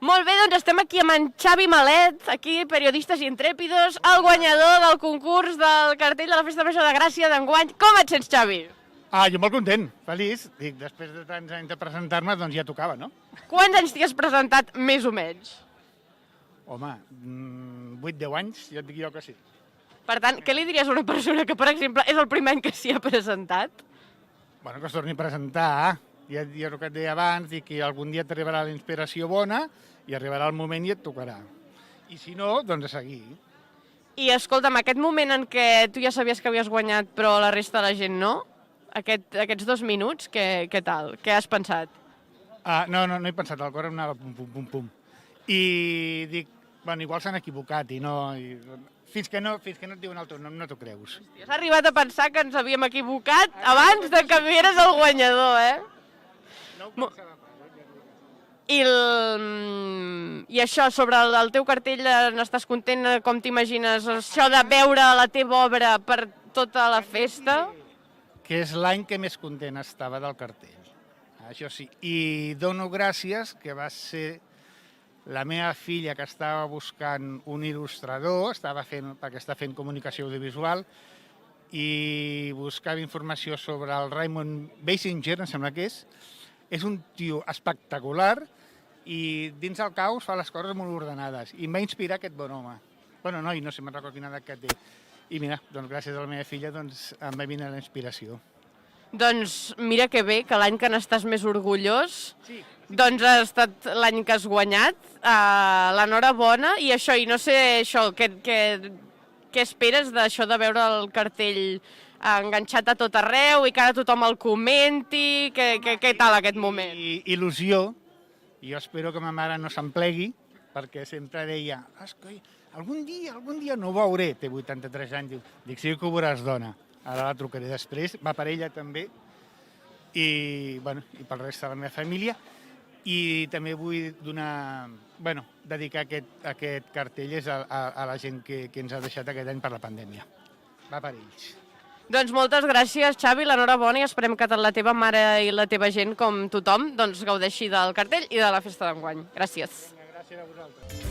Molt bé, doncs estem aquí amb en Xavi Malet, aquí, Periodistes i Intrèpidos, el guanyador del concurs del cartell de la Festa Major de Gràcia d'enguany. Com et sents, Xavi? Jo molt content, feliç. Dic, després de tants anys de presentar-me, doncs ja tocava, no? Quants anys t'hi has presentat, més o menys? Home, 8-10 anys, ja et dic jo que sí. Per tant, què li diries a una persona que, per exemple, és el primer any que s'hi ha presentat? Bueno, que es torni a presentar. Ja és el que et deia abans, i que algun dia t'arribarà la inspiració bona i arribarà el moment i et tocarà. I si no, doncs a seguir. I escolta'm, aquest moment en què tu ja sabies que havies guanyat però la resta de la gent no, aquests 2 minuts, què tal? Què has pensat? No he pensat, el cor em anava pum, pum, pum, pum. I dic, bueno, igual s'han equivocat i no... Fins que no et diuen el teu nom no t'ho creus. Has arribat a pensar que ens havíem equivocat abans de que eres el guanyador, eh? No ho pensava pas. I això, sobre el teu cartell, n'estàs content? Com t'imagines això de veure la teva obra per tota la festa? Que és l'any que més content estava del cartell. Això sí. I dono gràcies que va ser la meva filla, que estava buscant un il·lustrador, perquè està fent comunicació audiovisual, i buscava informació sobre el Raymond Basinger, em sembla que és un tio espectacular i dins el caos fa les coses molt ordenades. I em va inspirar aquest bon home. Bueno, noi, no sé, me'n recordo quina edat que té. I mira, doncs gràcies a la meva filla doncs, em va vindre la inspiració. Doncs mira que bé, que l'any que n'estàs més orgullós, Sí. doncs ha estat l'any que has guanyat. L'enhorabona. I això, i no sé això, què esperes d'això de veure el cartell enganxat a tot arreu i que ara tothom el comenti? Què tal aquest moment? I il·lusió. Jo espero que ma mare no se'n plegui, perquè sempre deia, algun dia no ho veuré, té 83 anys, dic, sí que ho veuràs, dona. Ara la trucaré després, va per ella també, i pel reste de la meva família. I també vull dedicar aquest cartell a la gent que ens ha deixat aquest any per la pandèmia. Va per ells. Doncs moltes gràcies, Xavi, l'enhorabona, i esperem que tant la teva mare i la teva gent com tothom doncs gaudeixi del cartell i de la festa d'enguany. Gràcies. Gràcies a vosaltres.